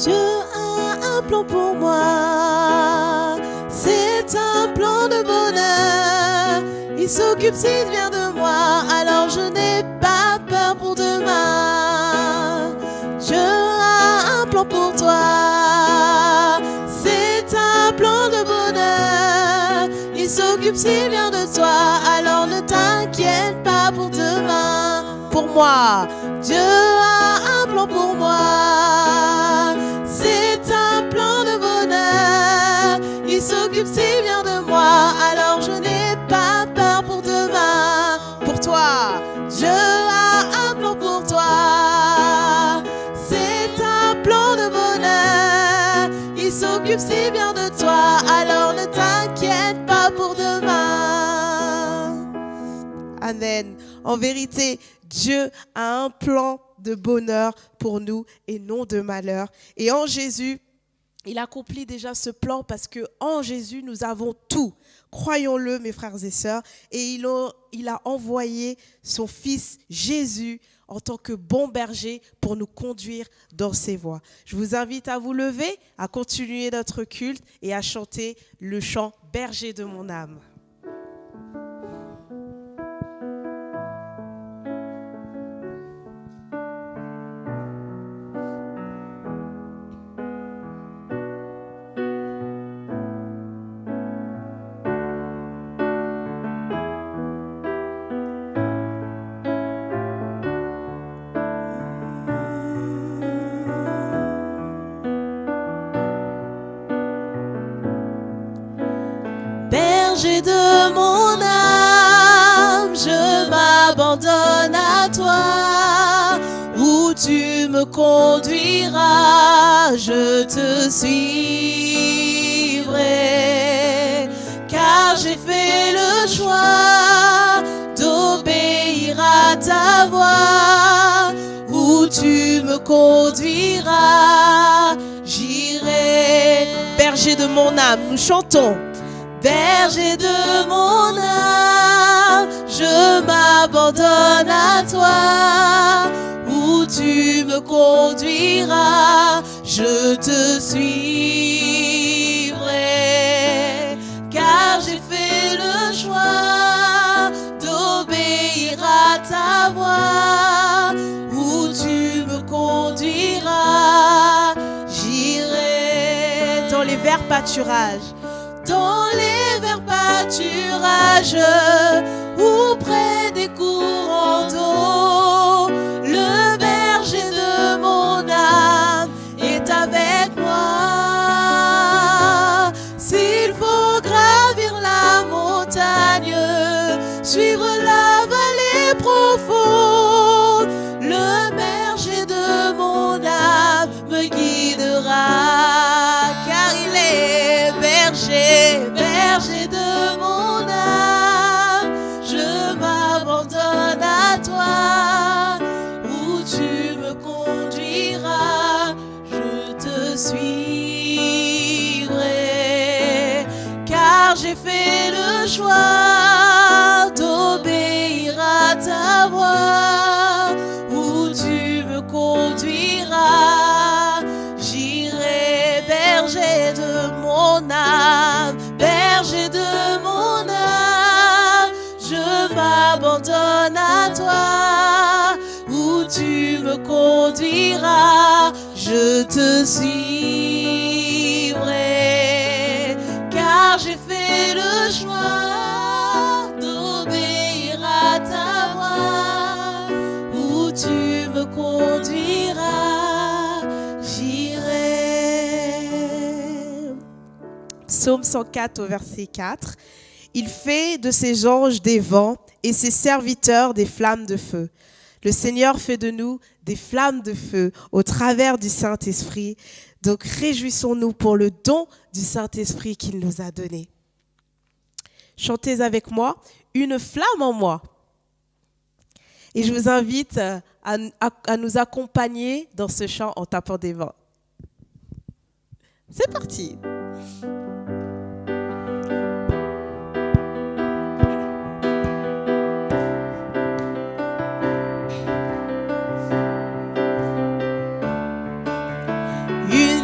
Dieu a un plan pour moi. C'est un plan de bonheur. Il s'occupe si bien de moi. Alors je n'ai pas peur pour demain. Dieu a un plan pour toi. C'est un plan de bonheur. Il s'occupe si bien de toi. Alors ne t'inquiète pas pour demain. Pour moi, Dieu a un plan pour moi. C'est un plan de bonheur. Il s'occupe si bien de moi. Alors je n'ai pas peur pour demain. Pour toi, Dieu a un plan pour toi. C'est un plan de bonheur. Il s'occupe si bien de toi. Alors ne t'inquiète pas pour demain. Amen. En vérité, Dieu a un plan de bonheur pour nous et non de malheur. Et en Jésus, il accomplit déjà ce plan parce que en Jésus, nous avons tout. Croyons-le, mes frères et sœurs. Et il a envoyé son fils Jésus en tant que bon berger pour nous conduire dans ses voies. Je vous invite à vous lever, à continuer notre culte et à chanter le chant « Berger de mon âme ». Berger de mon âme, je m'abandonne à toi. Où tu me conduiras, je te suivrai. Car j'ai fait le choix d'obéir à ta voix. Où tu me conduiras, j'irai. Berger de mon âme, nous chantons. Berger de mon âme, je m'abandonne à toi. Où tu me conduiras, je te suivrai. Car j'ai fait le choix d'obéir à ta voix. Où tu me conduiras, j'irai. Dans les verts pâturages. Dans les verts pâturages ou près des courants d'eau, le berger de mon âme est avec moi. S'il faut gravir la montagne, suivre la vallée profonde, le berger de mon âme me guidera. Car il est berger de mon âme, je m'abandonne à toi. Où tu me conduiras, je te suivrai. Car j'ai fait le choix d'obéir à ta voix. Où tu me conduiras, j'irai. Berger de mon âme, berger de mon âme, je m'abandonne à toi. Où tu me conduiras, je te suivrai. Car j'ai fait le choix d'obéir à ta voix. Où tu me conduiras, j'irai. Psaume 104 au verset 4. Il fait de ses anges des vents et ses serviteurs des flammes de feu. Le Seigneur fait de nous des flammes de feu au travers du Saint-Esprit. Donc réjouissons-nous pour le don du Saint-Esprit qu'il nous a donné. Chantez avec moi, une flamme en moi. Et je vous invite à nous accompagner dans ce chant en tapant des mains. C'est parti. Une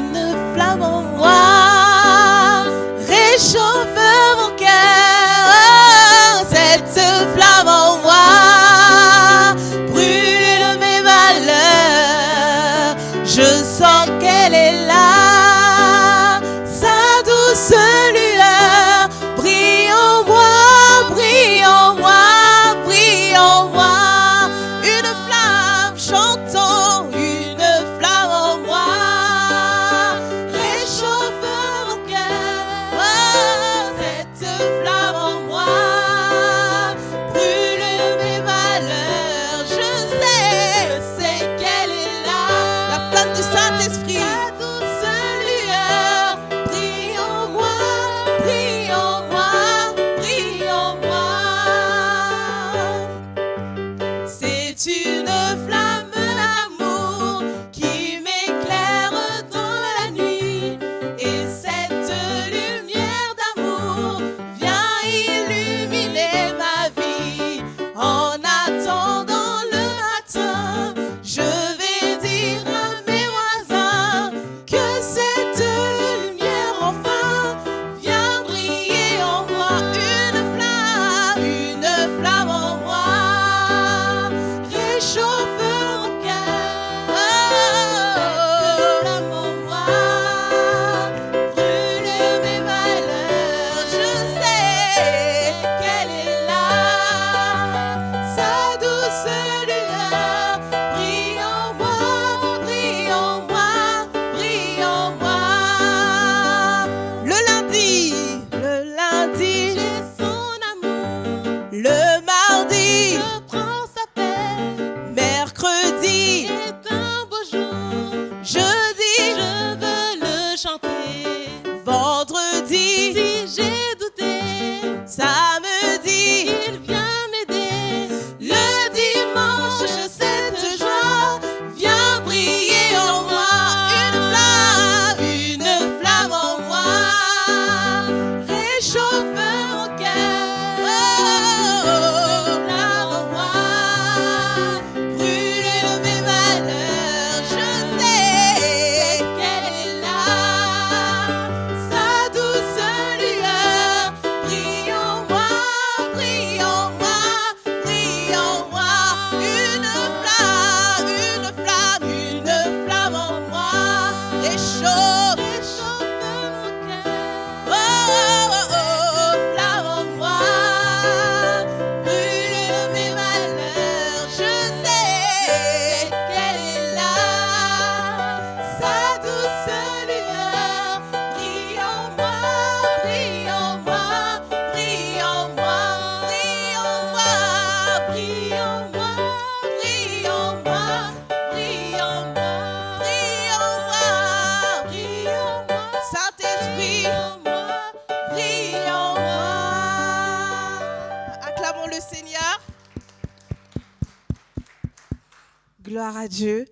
Gloire à Dieu.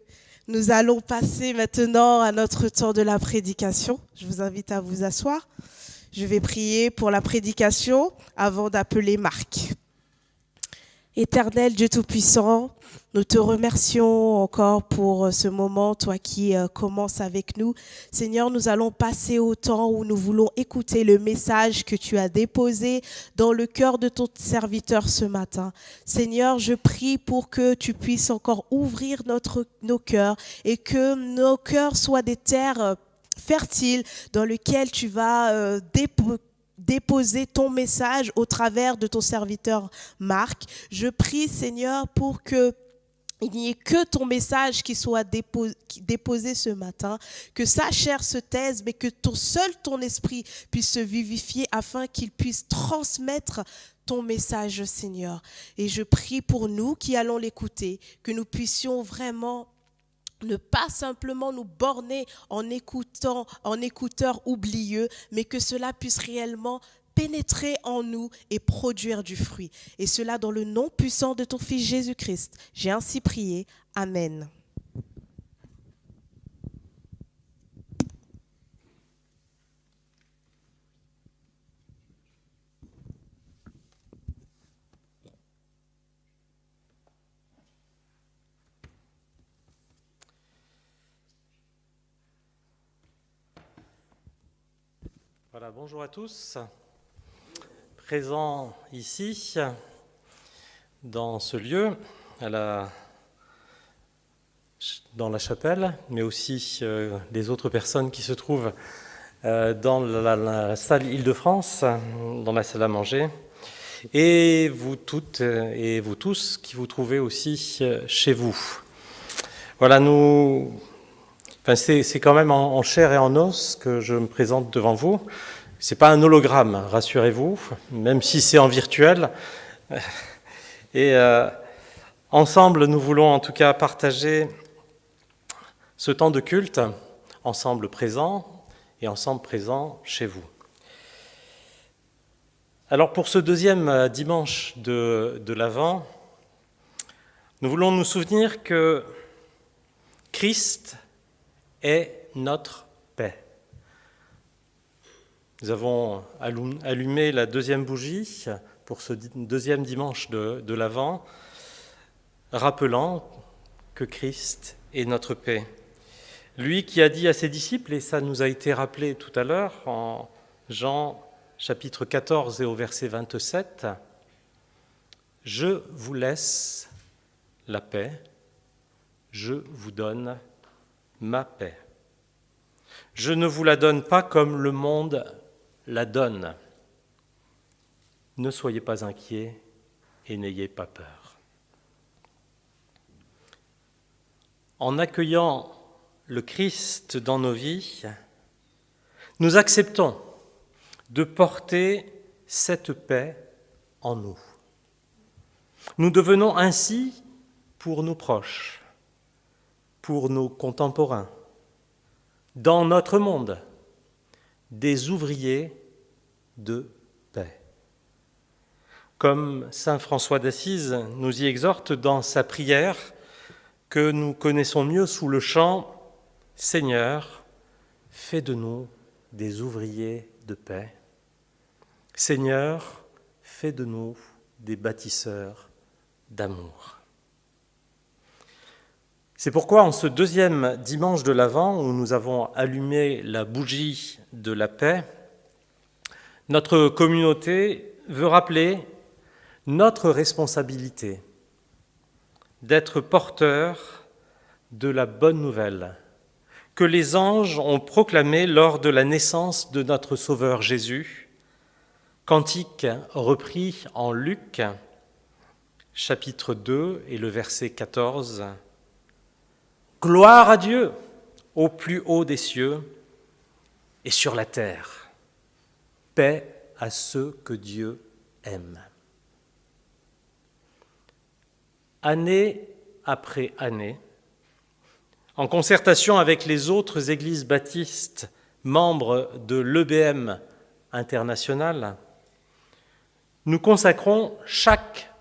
Nous allons passer maintenant à notre temps de la prédication. Je vous invite à vous asseoir. Je vais prier pour la prédication avant d'appeler Marc. Éternel Dieu Tout-Puissant, nous te remercions encore pour ce moment, toi qui commences avec nous. Seigneur, nous allons passer au temps où nous voulons écouter le message que tu as déposé dans le cœur de ton serviteur ce matin. Seigneur, je prie pour que tu puisses encore ouvrir nos cœurs et que nos cœurs soient des terres fertiles dans lesquelles tu vas déposer ton message au travers de ton serviteur Marc. Je prie, Seigneur, pour que il n'y ait que ton message qui soit déposé ce matin, que sa chair se taise, mais que seul ton esprit puisse se vivifier afin qu'il puisse transmettre ton message, Seigneur. Et je prie pour nous qui allons l'écouter, que nous puissions vraiment ne pas simplement nous borner en écouteurs oublieux, mais que cela puisse réellement pénétrer en nous et produire du fruit. Et cela dans le nom puissant de ton Fils Jésus-Christ. J'ai ainsi prié. Amen. Voilà, bonjour à tous. Présents ici, dans ce lieu, dans la chapelle, mais aussi les autres personnes qui se trouvent dans la salle Île-de-France, dans la salle à manger, et vous toutes et vous tous qui vous trouvez aussi chez vous. Voilà, c'est quand même en chair et en os que je me présente devant vous. C'est pas un hologramme, rassurez-vous, même si c'est en virtuel. Et ensemble, nous voulons en tout cas partager ce temps de culte, ensemble présent et ensemble présent chez vous. Alors pour ce deuxième dimanche de l'Avent, nous voulons nous souvenir que Christ est notre paix. Nous avons allumé la deuxième bougie pour ce deuxième dimanche de l'Avent, rappelant que Christ est notre paix. Lui qui a dit à ses disciples, et ça nous a été rappelé tout à l'heure en Jean chapitre 14 et au verset 27, « Je vous laisse la paix, je vous donne ma paix. Je ne vous la donne pas comme le monde la donne. Ne soyez pas inquiets et n'ayez pas peur. » En accueillant le Christ dans nos vies, nous acceptons de porter cette paix en nous. Nous devenons ainsi, pour nos proches, pour nos contemporains, dans notre monde, des ouvriers de paix. Comme saint François d'Assise nous y exhorte dans sa prière que nous connaissons mieux sous le chant « Seigneur, fais de nous des ouvriers de paix. Seigneur, fais de nous des bâtisseurs d'amour. » C'est pourquoi, en ce deuxième dimanche de l'Avent, où nous avons allumé la bougie de la paix, notre communauté veut rappeler notre responsabilité d'être porteurs de la bonne nouvelle que les anges ont proclamée lors de la naissance de notre Sauveur Jésus, cantique repris en Luc, chapitre 2 et le verset 14. Gloire à Dieu au plus haut des cieux et sur la terre, paix à ceux que Dieu aime. Année après année, en concertation avec les autres églises baptistes membres de l'EBM international, nous consacrons chaque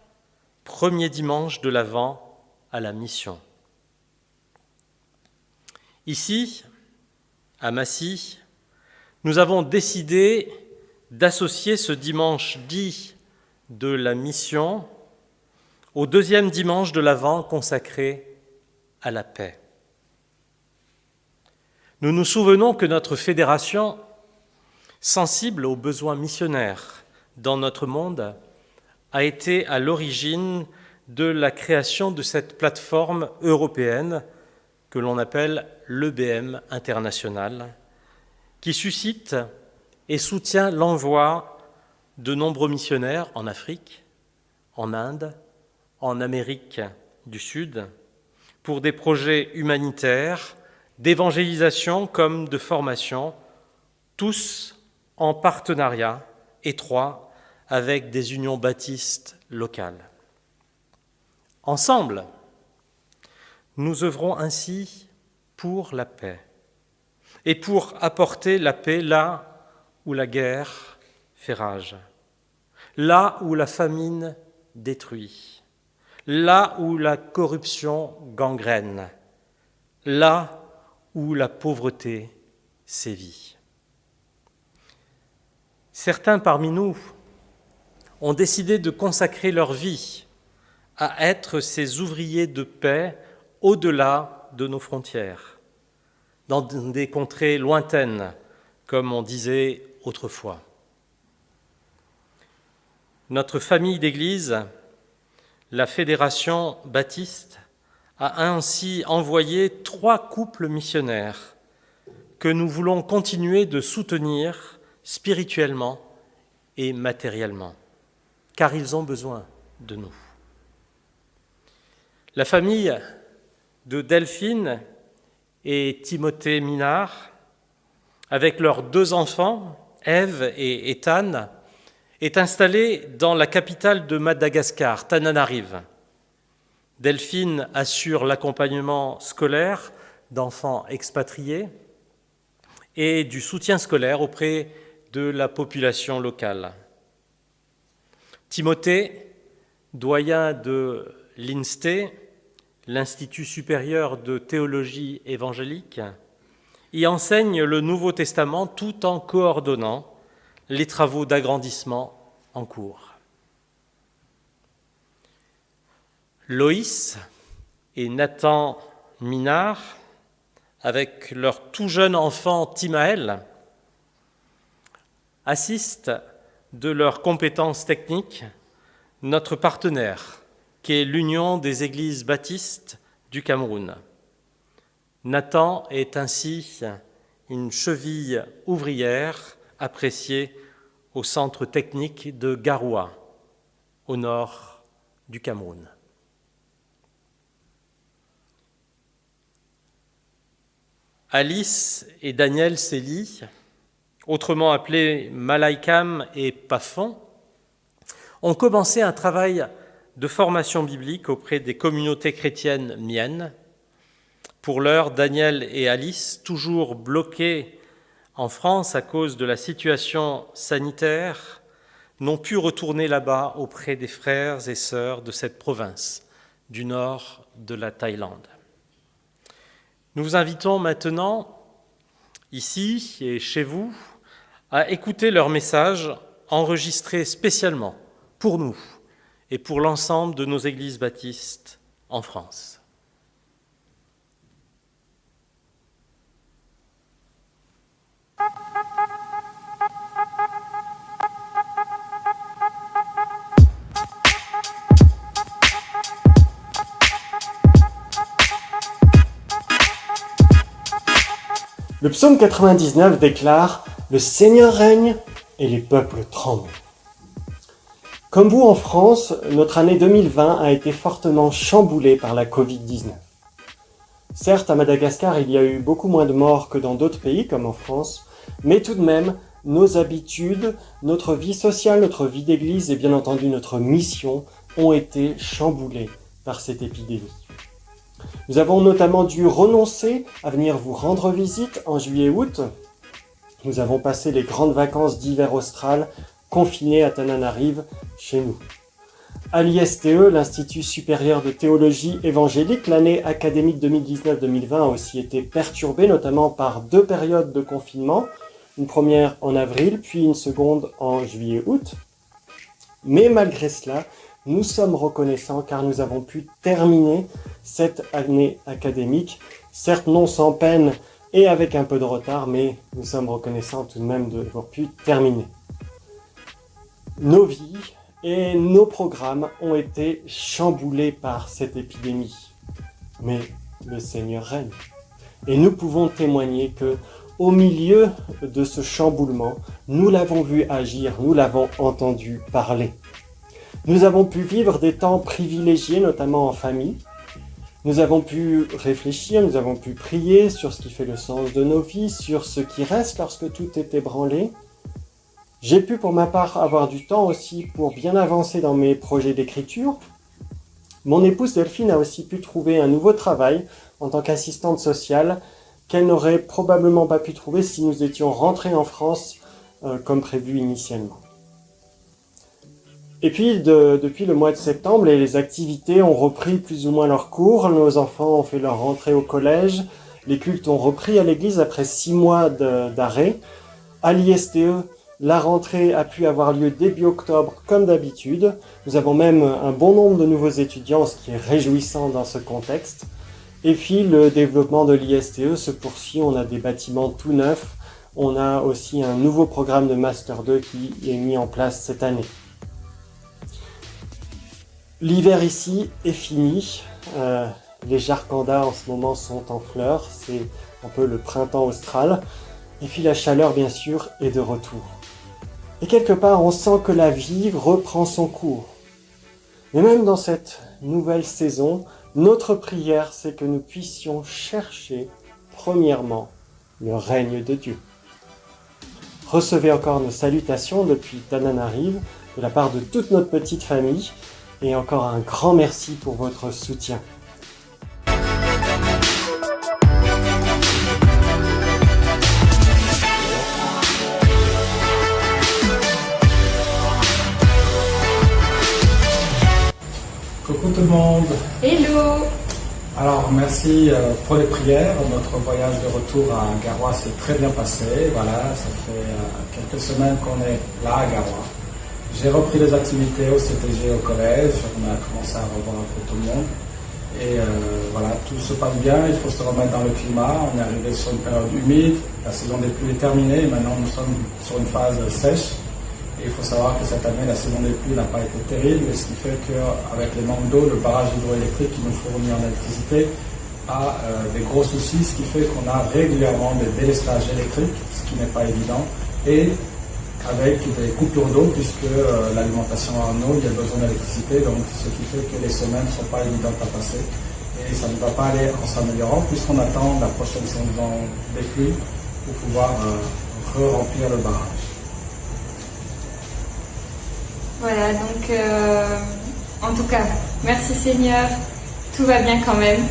premier dimanche de l'Avent à la mission. Ici, à Massy, nous avons décidé d'associer ce dimanche dit de la mission au deuxième dimanche de l'Avent consacré à la paix. Nous nous souvenons que notre fédération, sensible aux besoins missionnaires dans notre monde, a été à l'origine de la création de cette plateforme européenne que l'on appelle l'EBM international, qui suscite et soutient l'envoi de nombreux missionnaires en Afrique, en Inde, en Amérique du Sud, pour des projets humanitaires, d'évangélisation comme de formation, tous en partenariat étroit avec des unions baptistes locales. Ensemble, nous œuvrons ainsi pour la paix et pour apporter la paix là où la guerre fait rage, là où la famine détruit, là où la corruption gangrène, là où la pauvreté sévit. Certains parmi nous ont décidé de consacrer leur vie à être ces ouvriers de paix au-delà de nos frontières, dans des contrées lointaines, comme on disait autrefois. Notre famille d'église, la Fédération baptiste, a ainsi envoyé 3 couples missionnaires que nous voulons continuer de soutenir spirituellement et matériellement, car ils ont besoin de nous. La famille de Delphine et Timothée Minard, avec leurs 2 enfants, Ève et Ethan, est installée dans la capitale de Madagascar, Tananarive. Delphine assure l'accompagnement scolaire d'enfants expatriés et du soutien scolaire auprès de la population locale. Timothée, doyen de l'INSTE, l'Institut supérieur de théologie évangélique, y enseigne le Nouveau Testament tout en coordonnant les travaux d'agrandissement en cours. Loïs et Nathan Minard, avec leur tout jeune enfant Timaël, assistent de leurs compétences techniques notre partenaire, qui est l'Union des Églises baptistes du Cameroun. Nathan est ainsi une cheville ouvrière appréciée au centre technique de Garoua, au nord du Cameroun. Alice et Daniel Célie, autrement appelés Malaikam et Pafon, ont commencé un travail de formation biblique auprès des communautés chrétiennes miennes. Pour l'heure, Daniel et Alice, toujours bloqués en France à cause de la situation sanitaire, n'ont pu retourner là-bas auprès des frères et sœurs de cette province du nord de la Thaïlande. Nous vous invitons maintenant, ici et chez vous, à écouter leur message enregistré spécialement pour nous et pour l'ensemble de nos églises baptistes en France. Le psaume 99 déclare « Le Seigneur règne et les peuples tremblent ». Comme vous en France, notre année 2020 a été fortement chamboulée par la Covid-19. Certes, à Madagascar, il y a eu beaucoup moins de morts que dans d'autres pays comme en France, mais tout de même, nos habitudes, notre vie sociale, notre vie d'église et bien entendu notre mission ont été chamboulées par cette épidémie. Nous avons notamment dû renoncer à venir vous rendre visite en juillet-août. Nous avons passé les grandes vacances d'hiver austral confinés à Tananarive, chez nous. À l'ISTE, l'Institut supérieur de théologie évangélique, l'année académique 2019-2020 a aussi été perturbée, notamment par 2 périodes de confinement, une première en avril, puis une seconde en juillet-août. Mais malgré cela, nous sommes reconnaissants car nous avons pu terminer cette année académique, certes non sans peine et avec un peu de retard, mais nous sommes reconnaissants tout de même d'avoir pu terminer. Nos vies et nos programmes ont été chamboulés par cette épidémie. Mais le Seigneur règne. Et nous pouvons témoigner que, au milieu de ce chamboulement, nous l'avons vu agir, nous l'avons entendu parler. Nous avons pu vivre des temps privilégiés, notamment en famille. Nous avons pu réfléchir, nous avons pu prier sur ce qui fait le sens de nos vies, sur ce qui reste lorsque tout est ébranlé. J'ai pu pour ma part avoir du temps aussi pour bien avancer dans mes projets d'écriture. Mon épouse Delphine a aussi pu trouver un nouveau travail en tant qu'assistante sociale qu'elle n'aurait probablement pas pu trouver si nous étions rentrés en France comme prévu initialement. Et puis depuis le mois de septembre, les activités ont repris plus ou moins leur cours, nos enfants ont fait leur rentrée au collège, les cultes ont repris à l'église après 6 mois d'arrêt. À l'ISTE, la rentrée a pu avoir lieu début octobre comme d'habitude. Nous avons même un bon nombre de nouveaux étudiants, ce qui est réjouissant dans ce contexte. Et puis le développement de l'ISTE se poursuit, on a des bâtiments tout neufs. On a aussi un nouveau programme de Master 2 qui est mis en place cette année. L'hiver ici est fini. Les jarcandas en ce moment sont en fleurs. C'est un peu le printemps austral. Et puis la chaleur, bien sûr, est de retour. Et quelque part, on sent que la vie reprend son cours. Mais même dans cette nouvelle saison, notre prière, c'est que nous puissions chercher, premièrement, le règne de Dieu. Recevez encore nos salutations depuis Tananarive, de la part de toute notre petite famille, et encore un grand merci pour votre soutien. Coucou tout le monde. Hello. Alors merci pour les prières. Notre voyage de retour à Garoua s'est très bien passé. Voilà, ça fait quelques semaines qu'on est là à Garoua. J'ai repris les activités au CTG au collège. On a commencé à revoir un peu tout le monde. Et voilà, tout se passe bien. Il faut se remettre dans le climat. On est arrivé sur une période humide. La saison des pluies est terminée. Et maintenant nous sommes sur une phase sèche. Et il faut savoir que cette année, la saison des pluies n'a pas été terrible, ce qui fait qu'avec les manques d'eau, le barrage hydroélectrique qui nous fournit en électricité a des gros soucis, ce qui fait qu'on a régulièrement des délestages électriques, ce qui n'est pas évident, et avec des coupures d'eau, puisque l'alimentation en eau, il y a besoin d'électricité, donc ce qui fait que les semaines ne sont pas évidentes à passer. Et ça ne va pas aller en s'améliorant, puisqu'on attend la prochaine saison des pluies pour pouvoir re-remplir le barrage. Voilà, donc en tout cas, merci Seigneur, tout va bien quand même.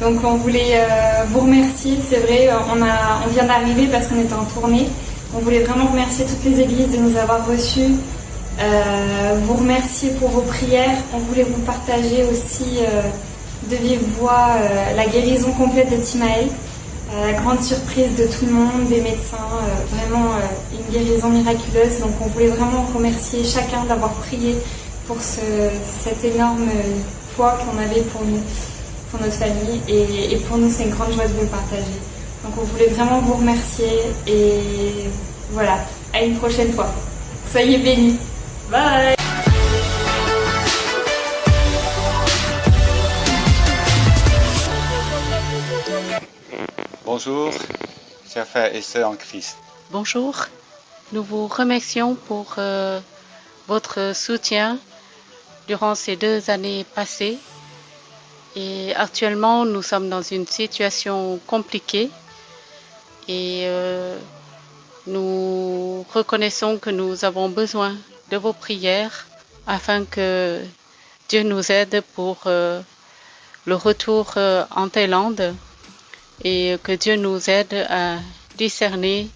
Donc on voulait vous remercier, c'est vrai, on vient d'arriver parce qu'on était en tournée. On voulait vraiment remercier toutes les églises de nous avoir reçus, vous remercier pour vos prières. On voulait vous partager aussi de vive voix la guérison complète de Timae. La grande surprise de tout le monde, des médecins, vraiment une guérison miraculeuse. Donc on voulait vraiment remercier chacun d'avoir prié pour cette énorme foi qu'on avait pour nous, pour notre famille. Et pour nous, c'est une grande joie de vous le partager. Donc on voulait vraiment vous remercier et voilà, à une prochaine fois. Soyez bénis. Bye. Bonjour, chers frères et sœurs en Christ. Bonjour, nous vous remercions pour votre soutien durant ces 2 années passées. Et actuellement, nous sommes dans une situation compliquée et nous reconnaissons que nous avons besoin de vos prières afin que Dieu nous aide pour le retour en Thaïlande. Et que Dieu nous aide à discerner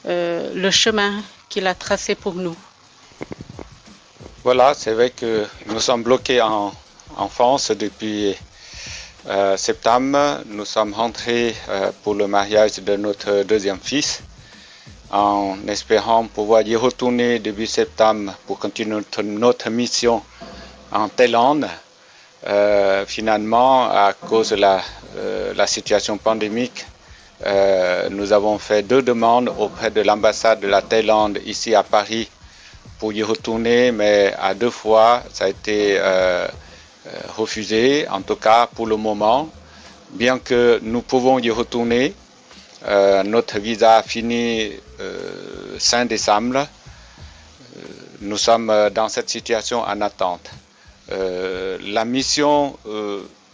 le chemin qu'il a tracé pour nous. Voilà, c'est vrai que nous sommes bloqués en France depuis septembre. Nous sommes rentrés pour le mariage de notre deuxième fils, en espérant pouvoir y retourner début septembre pour continuer notre mission en Thaïlande. Finalement, à cause de la situation pandémique, nous avons fait 2 demandes auprès de l'ambassade de la Thaïlande ici à Paris pour y retourner, mais à 2 fois, ça a été refusé, en tout cas pour le moment. Bien que nous pouvons y retourner, notre visa finit fin décembre. Nous sommes dans cette situation en attente. La mission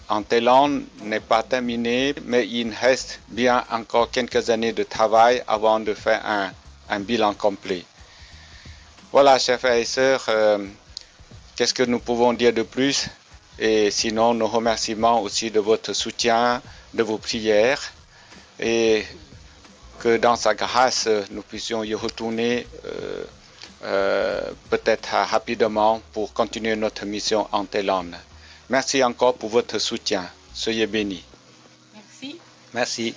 en Thaïlande n'est pas terminée, mais il reste bien encore quelques années de travail avant de faire un bilan complet. Voilà, chers frères et sœurs, qu'est-ce que nous pouvons dire de plus? Et sinon, nos remerciements aussi de votre soutien, de vos prières, et que dans sa grâce, nous puissions y retourner peut-être rapidement pour continuer notre mission en Thaïlande. Merci encore pour votre soutien. Soyez bénis. Merci. Merci.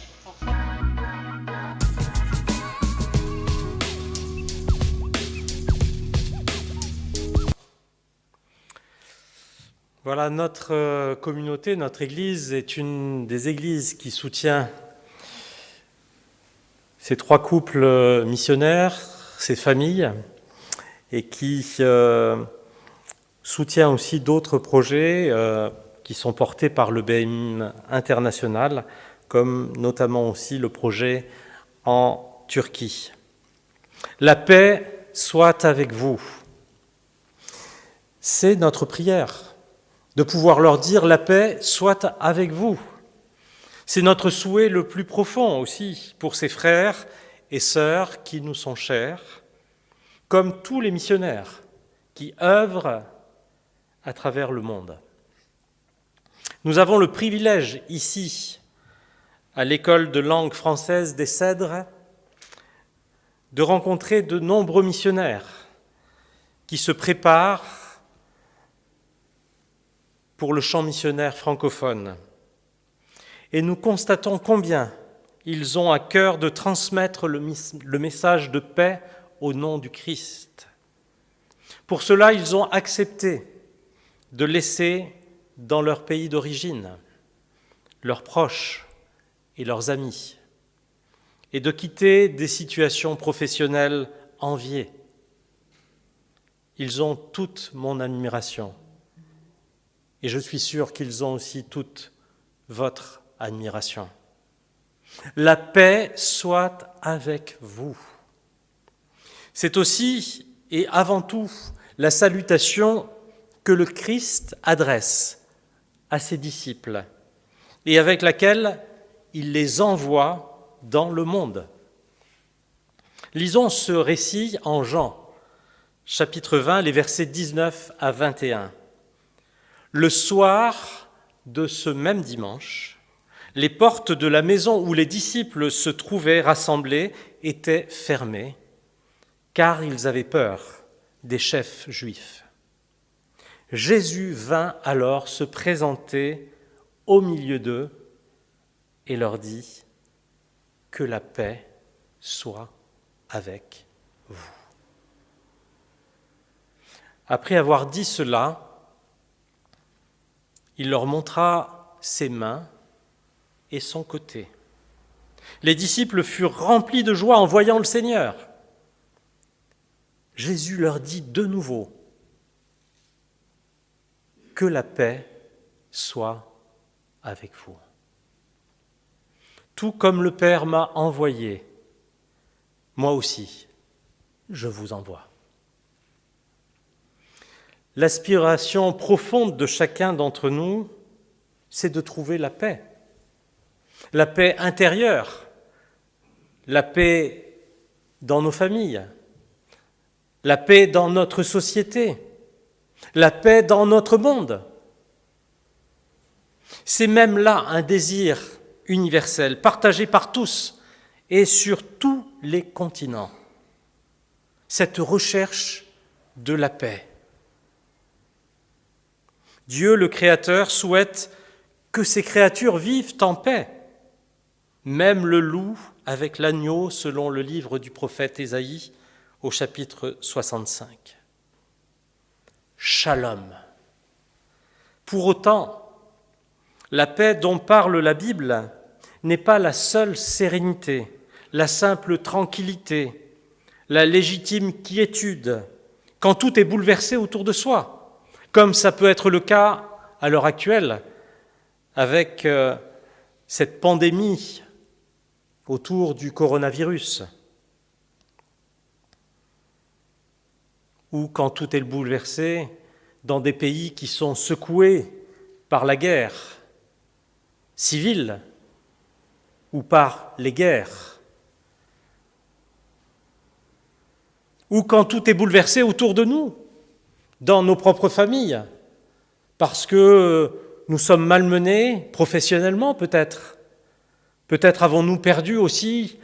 Voilà, notre communauté, notre Église est une des églises qui soutient ces 3 couples missionnaires, ces familles, et qui soutient aussi d'autres projets qui sont portés par le BMIM international, comme notamment aussi le projet en Turquie. La paix soit avec vous. C'est notre prière, de pouvoir leur dire la paix soit avec vous. C'est notre souhait le plus profond aussi pour ces frères et sœurs qui nous sont chers, comme tous les missionnaires qui œuvrent à travers le monde. Nous avons le privilège ici, à l'école de langue française des Cèdres, de rencontrer de nombreux missionnaires qui se préparent pour le champ missionnaire francophone. Et nous constatons combien ils ont à cœur de transmettre le message de paix au nom du Christ. Pour cela, ils ont accepté de laisser dans leur pays d'origine leurs proches et leurs amis et de quitter des situations professionnelles enviées. Ils ont toute mon admiration. Et je suis sûr qu'ils ont aussi toute votre admiration. La paix soit avec vous. C'est aussi et avant tout la salutation que le Christ adresse à ses disciples et avec laquelle il les envoie dans le monde. Lisons ce récit en Jean, chapitre 20, les versets 19 à 21. Le soir de ce même dimanche, les portes de la maison où les disciples se trouvaient rassemblés étaient fermées, car ils avaient peur des chefs juifs. Jésus vint alors se présenter au milieu d'eux et leur dit « Que la paix soit avec vous. » Après avoir dit cela, il leur montra ses mains et son côté. Les disciples furent remplis de joie en voyant le Seigneur. Jésus leur dit de nouveau « Que la paix soit avec vous. Tout comme le Père m'a envoyé, moi aussi, je vous envoie. » L'aspiration profonde de chacun d'entre nous, c'est de trouver la paix intérieure, la paix dans nos familles, la paix dans notre société, la paix dans notre monde. C'est même là un désir universel, partagé par tous et sur tous les continents, cette recherche de la paix. Dieu, le Créateur, souhaite que ses créatures vivent en paix, même le loup avec l'agneau, selon le livre du prophète Ésaïe au chapitre 65. Shalom. Pour autant, la paix dont parle la Bible n'est pas la seule sérénité, la simple tranquillité, la légitime quiétude, quand tout est bouleversé autour de soi, comme ça peut être le cas à l'heure actuelle avec cette pandémie autour du coronavirus, ou quand tout est bouleversé dans des pays qui sont secoués par la guerre civile ou par les guerres, ou quand tout est bouleversé autour de nous, dans nos propres familles, parce que nous sommes malmenés professionnellement peut-être. Peut-être avons-nous perdu aussi,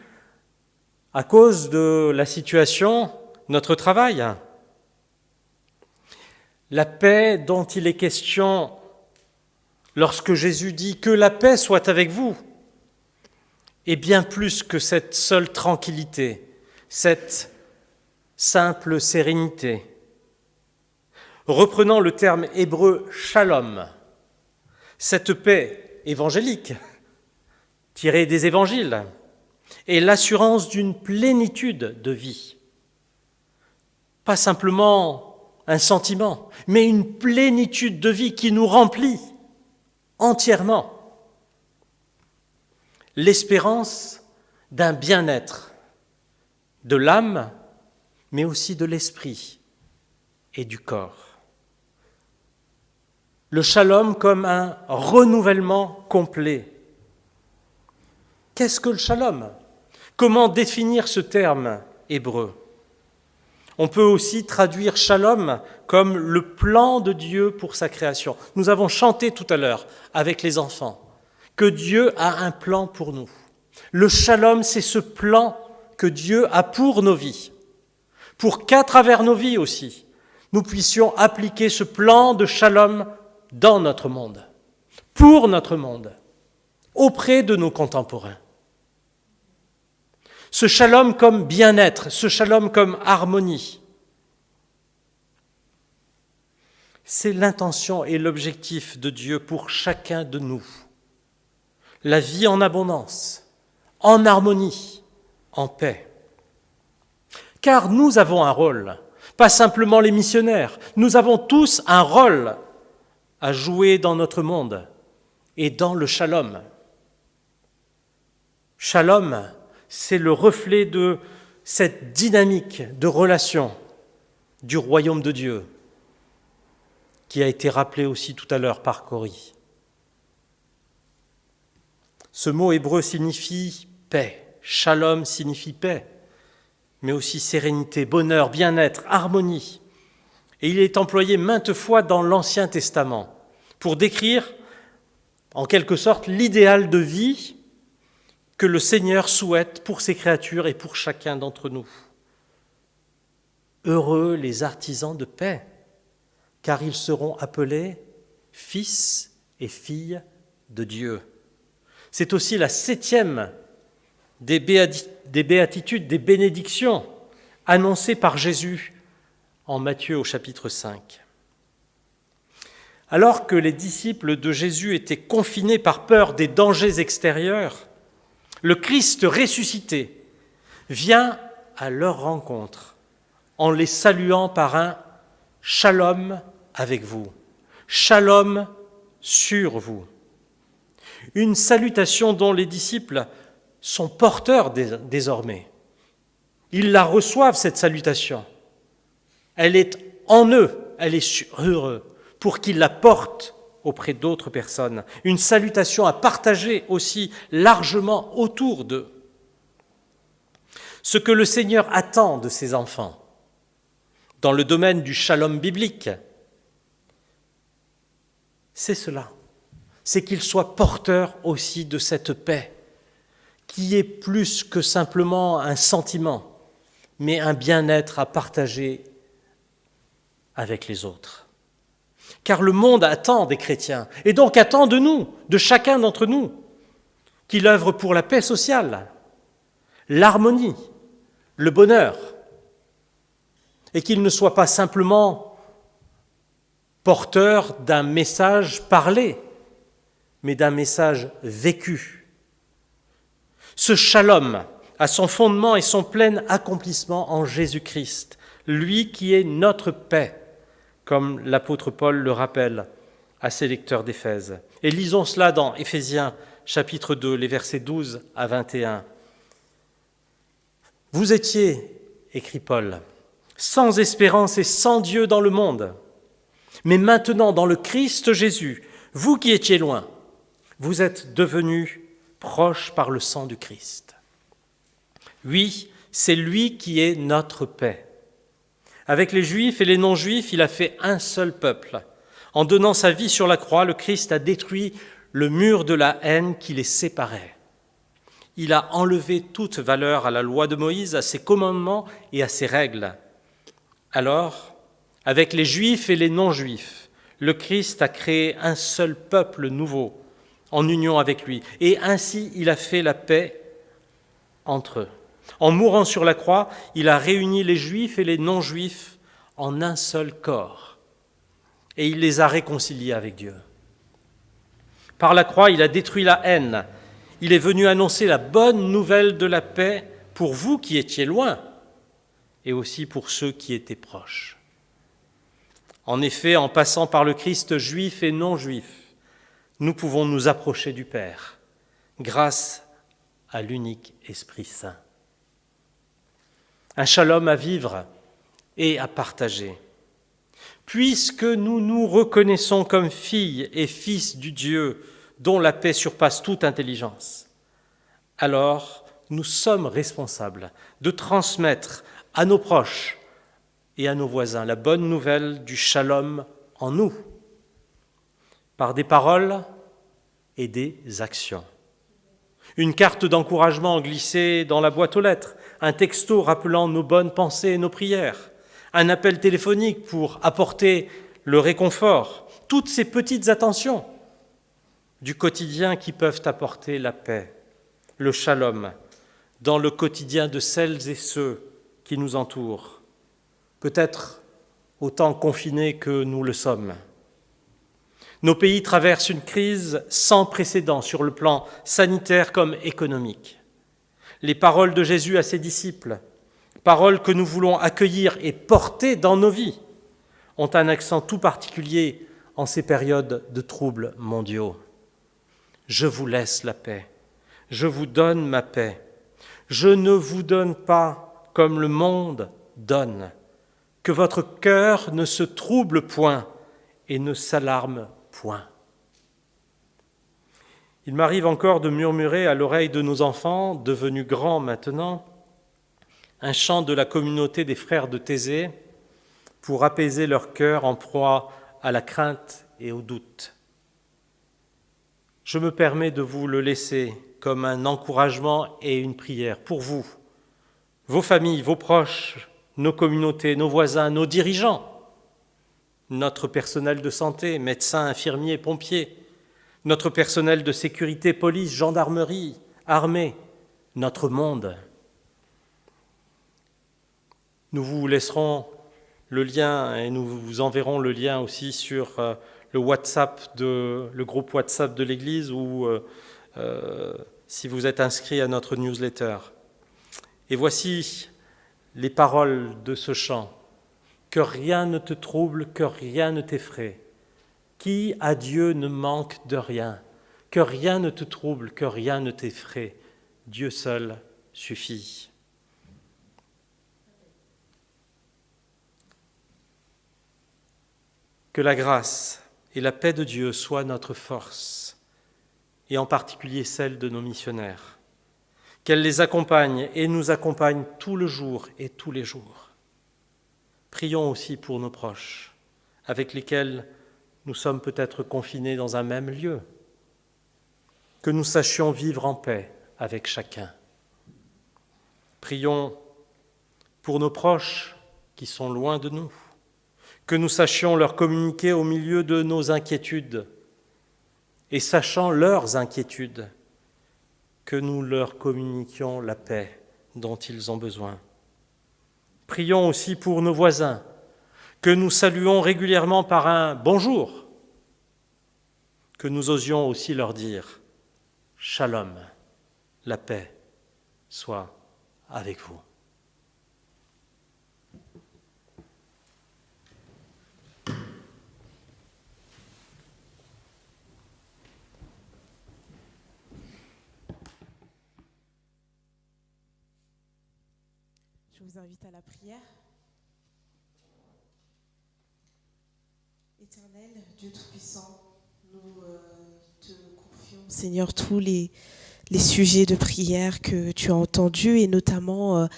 à cause de la situation, notre travail. La paix dont il est question lorsque Jésus dit « que la paix soit avec vous » est bien plus que cette seule tranquillité, cette simple sérénité. Reprenant le terme hébreu « shalom », cette paix évangélique, tirée des évangiles, est l'assurance d'une plénitude de vie. Pas simplement un sentiment, mais une plénitude de vie qui nous remplit entièrement. L'espérance d'un bien-être de l'âme, mais aussi de l'esprit et du corps. Le shalom comme un renouvellement complet. Qu'est-ce que le shalom ? Comment définir ce terme hébreu ? On peut aussi traduire shalom comme le plan de Dieu pour sa création. Nous avons chanté tout à l'heure avec les enfants que Dieu a un plan pour nous. Le shalom, c'est ce plan que Dieu a pour nos vies, pour qu'à travers nos vies aussi, nous puissions appliquer ce plan de shalom dans notre monde, pour notre monde, auprès de nos contemporains. Ce shalom comme bien-être, ce shalom comme harmonie, c'est l'intention et l'objectif de Dieu pour chacun de nous. La vie en abondance, en harmonie, en paix. Car nous avons un rôle, pas simplement les missionnaires, nous avons tous un rôle à jouer dans notre monde et dans le shalom. Shalom, c'est le reflet de cette dynamique de relation du royaume de Dieu qui a été rappelé aussi tout à l'heure par Cory. Ce mot hébreu signifie paix, shalom signifie paix, mais aussi sérénité, bonheur, bien-être, harmonie. Et il est employé maintes fois dans l'Ancien Testament pour décrire, en quelque sorte, l'idéal de vie que le Seigneur souhaite pour ses créatures et pour chacun d'entre nous. Heureux les artisans de paix, car ils seront appelés fils et filles de Dieu. C'est aussi la 7e des béatitudes, des bénédictions annoncées par Jésus en Matthieu au chapitre 5. Alors que les disciples de Jésus étaient confinés par peur des dangers extérieurs, le Christ ressuscité vient à leur rencontre en les saluant par un « shalom avec vous »,« shalom sur vous ». Une salutation dont les disciples sont porteurs désormais. Ils la reçoivent, cette salutation. Elle est en eux, elle est sur eux, pour qu'ils la portent auprès d'autres personnes. Une salutation à partager aussi largement autour d'eux. Ce que le Seigneur attend de ses enfants, dans le domaine du shalom biblique, c'est cela. C'est qu'ils soient porteurs aussi de cette paix, qui est plus que simplement un sentiment, mais un bien-être à partager avec les autres. car le monde attend des chrétiens, et donc attend de nous, de chacun d'entre nous, qu'il œuvre pour la paix sociale, l'harmonie, le bonheur, et qu'il ne soit pas simplement porteur d'un message parlé, mais d'un message vécu. Ce shalom a son fondement et son plein accomplissement en Jésus-Christ, lui qui est notre paix, comme l'apôtre Paul le rappelle à ses lecteurs d'Éphèse. Et lisons cela dans Éphésiens chapitre 2, les versets 12 à 21. « Vous étiez, écrit Paul, sans espérance et sans Dieu dans le monde, mais maintenant dans le Christ Jésus, vous qui étiez loin, vous êtes devenus proches par le sang du Christ. Oui, c'est lui qui est notre paix. Avec les Juifs et les non-Juifs, il a fait un seul peuple. En donnant sa vie sur la croix, le Christ a détruit le mur de la haine qui les séparait. Il a enlevé toute valeur à la loi de Moïse, à ses commandements et à ses règles. Alors, avec les Juifs et les non-Juifs, le Christ a créé un seul peuple nouveau, en union avec lui. Et ainsi, il a fait la paix entre eux. En mourant sur la croix, il a réuni les Juifs et les non-Juifs en un seul corps. Et il les a réconciliés avec Dieu. Par la croix, il a détruit la haine. Il est venu annoncer la bonne nouvelle de la paix pour vous qui étiez loin et aussi pour ceux qui étaient proches. En effet, en passant par le Christ juif et non-juif, nous pouvons nous approcher du Père grâce à l'unique Esprit Saint. Un shalom à vivre et à partager. Puisque nous nous reconnaissons comme filles et fils du Dieu dont la paix surpasse toute intelligence, alors nous sommes responsables de transmettre à nos proches et à nos voisins la bonne nouvelle du shalom en nous, par des paroles et des actions. Une carte d'encouragement glissée dans la boîte aux lettres, un texto rappelant nos bonnes pensées et nos prières, un appel téléphonique pour apporter le réconfort, toutes ces petites attentions du quotidien qui peuvent apporter la paix, le shalom, dans le quotidien de celles et ceux qui nous entourent, peut-être autant confinés que nous le sommes. Nos pays traversent une crise sans précédent sur le plan sanitaire comme économique. Les paroles de Jésus à ses disciples, paroles que nous voulons accueillir et porter dans nos vies, ont un accent tout particulier en ces périodes de troubles mondiaux. Je vous laisse la paix, je vous donne ma paix. Je ne vous donne pas comme le monde donne. Que votre cœur ne se trouble point et ne s'alarme point. Il m'arrive encore de murmurer à l'oreille de nos enfants, devenus grands maintenant, un chant de la communauté des frères de Thésée pour apaiser leur cœur en proie à la crainte et au doute. Je me permets de vous le laisser comme un encouragement et une prière pour vous, vos familles, vos proches, nos communautés, nos voisins, nos dirigeants, notre personnel de santé, médecins, infirmiers, pompiers, notre personnel de sécurité, police, gendarmerie, armée, notre monde. Nous vous laisserons le lien et nous vous enverrons le lien aussi sur le groupe WhatsApp de l'Église ou si vous êtes inscrit à notre newsletter. Et voici les paroles de ce chant. Que rien ne te trouble, que rien ne t'effraie. Qui à Dieu ne manque de rien. Que rien ne te trouble, que rien ne t'effraie. Dieu seul suffit. Que la grâce et la paix de Dieu soient notre force, et en particulier celle de nos missionnaires. Qu'elle les accompagne et nous accompagne tout le jour et tous les jours. Prions aussi pour nos proches, avec lesquels nous sommes peut-être confinés dans un même lieu. Que nous sachions vivre en paix avec chacun. Prions pour nos proches qui sont loin de nous. que nous sachions leur communiquer au milieu de nos inquiétudes et sachant leurs inquiétudes, que nous leur communiquions la paix dont ils ont besoin. Prions aussi pour nos voisins, que nous saluons régulièrement par un « bonjour », que nous osions aussi leur dire « Shalom », la paix soit avec vous. Je vous invite à la prière. Éternel, Dieu Tout-Puissant, nous te confions, Seigneur, tous les sujets de prière que tu as entendus et notamment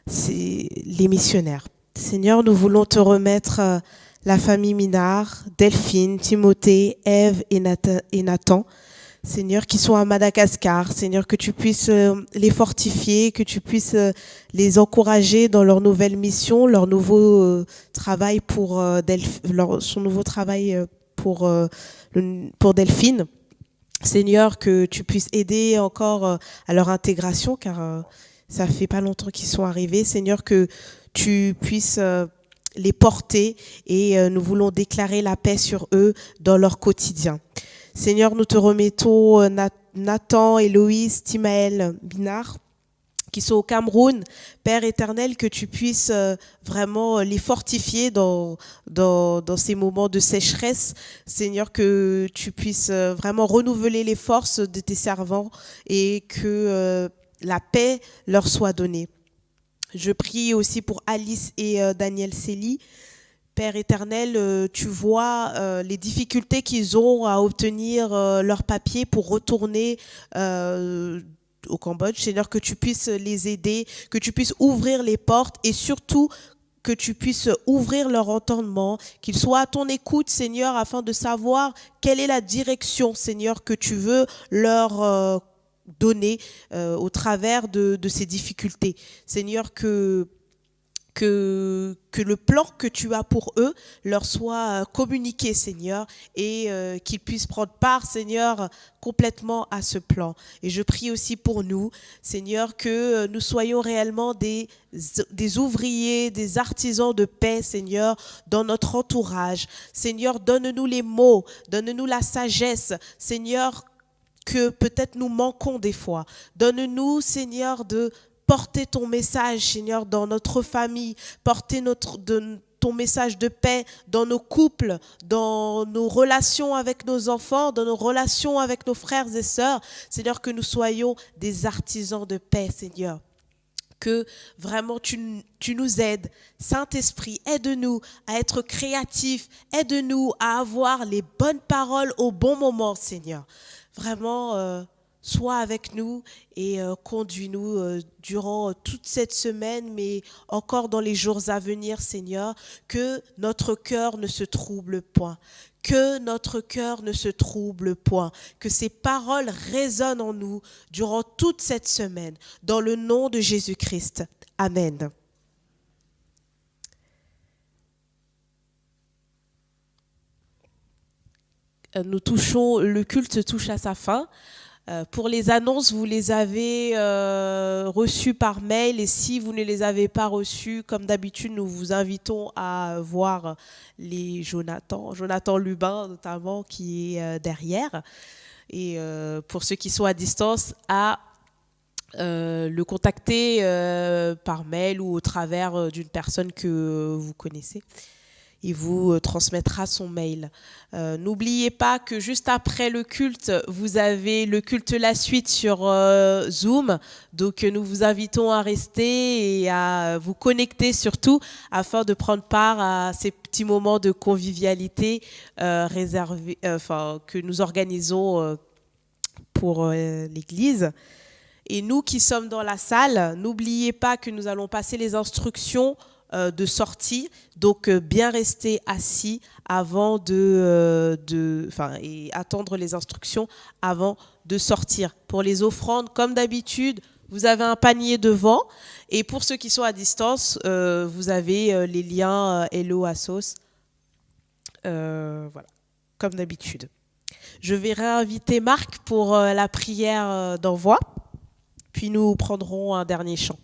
les missionnaires. Seigneur, nous voulons te remettre la famille Minard, Delphine, Timothée, Ève et Nathan, Seigneur, qui sont à Madagascar. Seigneur, que tu puisses les fortifier, que tu puisses les encourager dans leur nouvelle mission, leur nouveau travail pour son nouveau travail pour Delphine. Seigneur, que tu puisses aider encore à leur intégration, car ça fait pas longtemps qu'ils sont arrivés. Seigneur, que tu puisses les porter et nous voulons déclarer la paix sur eux dans leur quotidien. Seigneur, nous te remettons Nathan, Héloïse, Timaël, Binard, qui sont au Cameroun. Père éternel, que tu puisses vraiment les fortifier dans ces moments de sécheresse. Seigneur, que tu puisses vraiment renouveler les forces de tes servants et que la paix leur soit donnée. Je prie aussi pour Alice et Daniel Célie. Père éternel, tu vois les difficultés qu'ils ont à obtenir leurs papiers pour retourner au Cambodge. Seigneur, que tu puisses les aider, que tu puisses ouvrir les portes et surtout que tu puisses ouvrir leur entendement, qu'ils soient à ton écoute, Seigneur, afin de savoir quelle est la direction, Seigneur, que tu veux leur donner au travers de ces difficultés. Seigneur, que le plan que tu as pour eux leur soit communiqué, Seigneur, et qu'ils puissent prendre part, Seigneur, complètement à ce plan. Et je prie aussi pour nous, Seigneur, que nous soyons réellement des ouvriers, des artisans de paix, Seigneur, dans notre entourage. Seigneur, donne-nous les mots, donne-nous la sagesse, Seigneur, que peut-être nous manquons des fois. Donne-nous, Seigneur, de porter ton message, Seigneur, dans notre famille, porter ton message de paix dans nos couples, dans nos relations avec nos enfants, dans nos relations avec nos frères et sœurs. Seigneur, que nous soyons des artisans de paix, Seigneur. Que vraiment tu nous aides. Saint-Esprit, aide-nous à être créatifs, aide-nous à avoir les bonnes paroles au bon moment, Seigneur. Vraiment, sois avec nous et conduis-nous durant toute cette semaine, mais encore dans les jours à venir, Seigneur, que notre cœur ne se trouble point. Que notre cœur ne se trouble point. Que ces paroles résonnent en nous durant toute cette semaine. Dans le nom de Jésus-Christ. Amen. Le culte touche à sa fin. Pour les annonces, vous les avez reçues par mail et si vous ne les avez pas reçues, comme d'habitude, nous vous invitons à voir les Jonathan Lubin notamment qui est derrière. Et pour ceux qui sont à distance, à le contacter par mail ou au travers d'une personne que vous connaissez. Il vous transmettra son mail. N'oubliez pas que juste après le culte, vous avez le culte La Suite sur Zoom. Donc nous vous invitons à rester et à vous connecter surtout afin de prendre part à ces petits moments de convivialité que nous organisons pour l'Église. Et nous qui sommes dans la salle, n'oubliez pas que nous allons passer les instructions de sortie, donc bien rester assis avant et attendre les instructions avant de sortir. Pour les offrandes, comme d'habitude, vous avez un panier devant et pour ceux qui sont à distance, vous avez les liens Hello Assos Voilà, comme d'habitude. Je vais réinviter Marc pour la prière d'envoi, puis nous prendrons un dernier chant.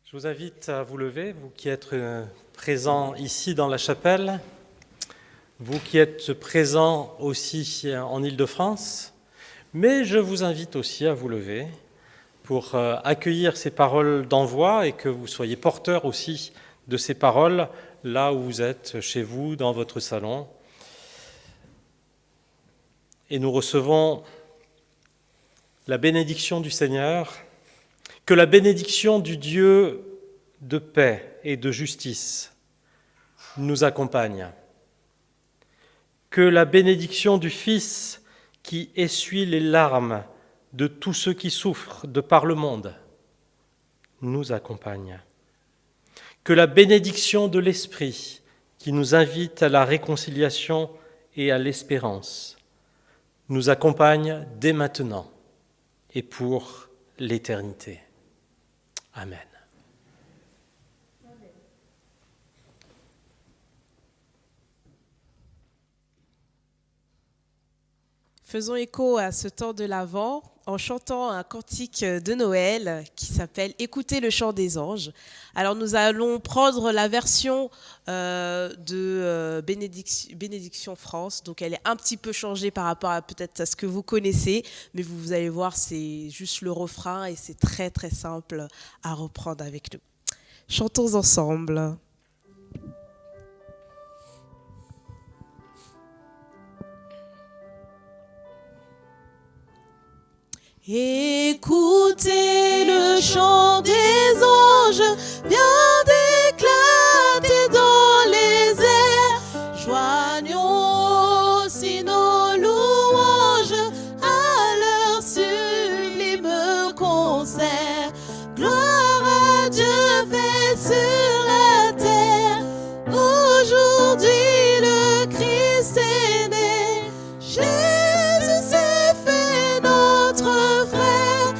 Je vous invite à vous lever, vous qui êtes présents ici dans la chapelle, vous qui êtes présents aussi en Île-de-France, mais je vous invite aussi à vous lever pour accueillir ces paroles d'envoi et que vous soyez porteurs aussi de ces paroles là où vous êtes, chez vous, dans votre salon. Et nous recevons la bénédiction du Seigneur. Que la bénédiction du Dieu de paix et de justice nous accompagne. Que la bénédiction du Fils qui essuie les larmes de tous ceux qui souffrent de par le monde nous accompagne. Que la bénédiction de l'Esprit qui nous invite à la réconciliation et à l'espérance nous accompagne dès maintenant et pour l'éternité. Amen. Faisons écho à ce temps de l'Avent en chantant un cantique de Noël qui s'appelle « Écoutez le chant des anges ». Alors nous allons prendre la version de Bénédiction France, donc elle est un petit peu changée par rapport à peut-être à ce que vous connaissez, mais vous allez voir, c'est juste le refrain et c'est très très simple à reprendre avec nous. Chantons ensemble. Écoutez le chant des anges, vient d'éclater dans les airs. Joignons aussi nos louanges à leur sublime concert. Gloire à Dieu fait sur la terre. Aujourd'hui le Christ est né. Jésus s'est fait notre frère.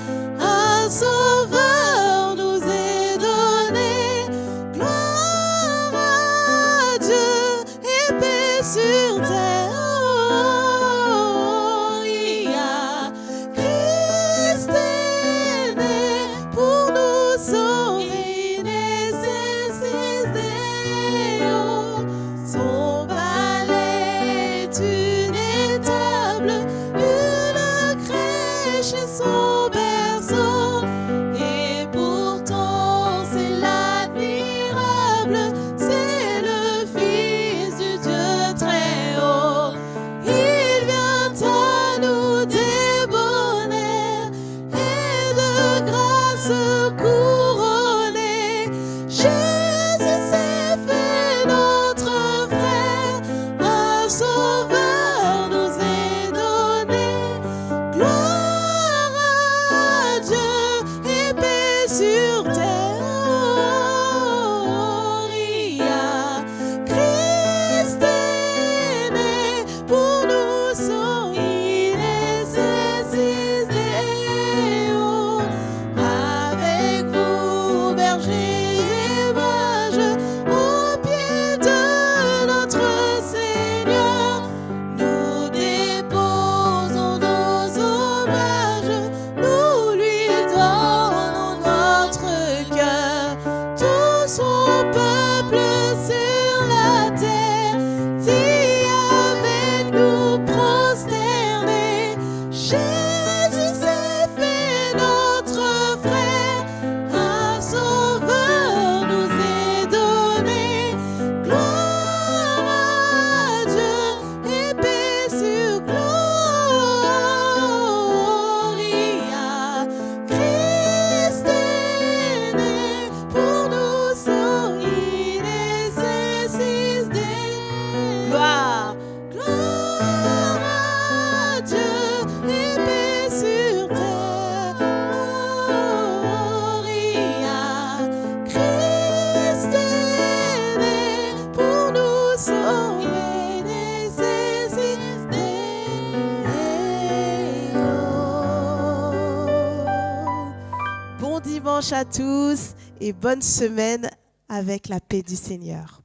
dimanche à tous et bonne semaine avec la paix du Seigneur.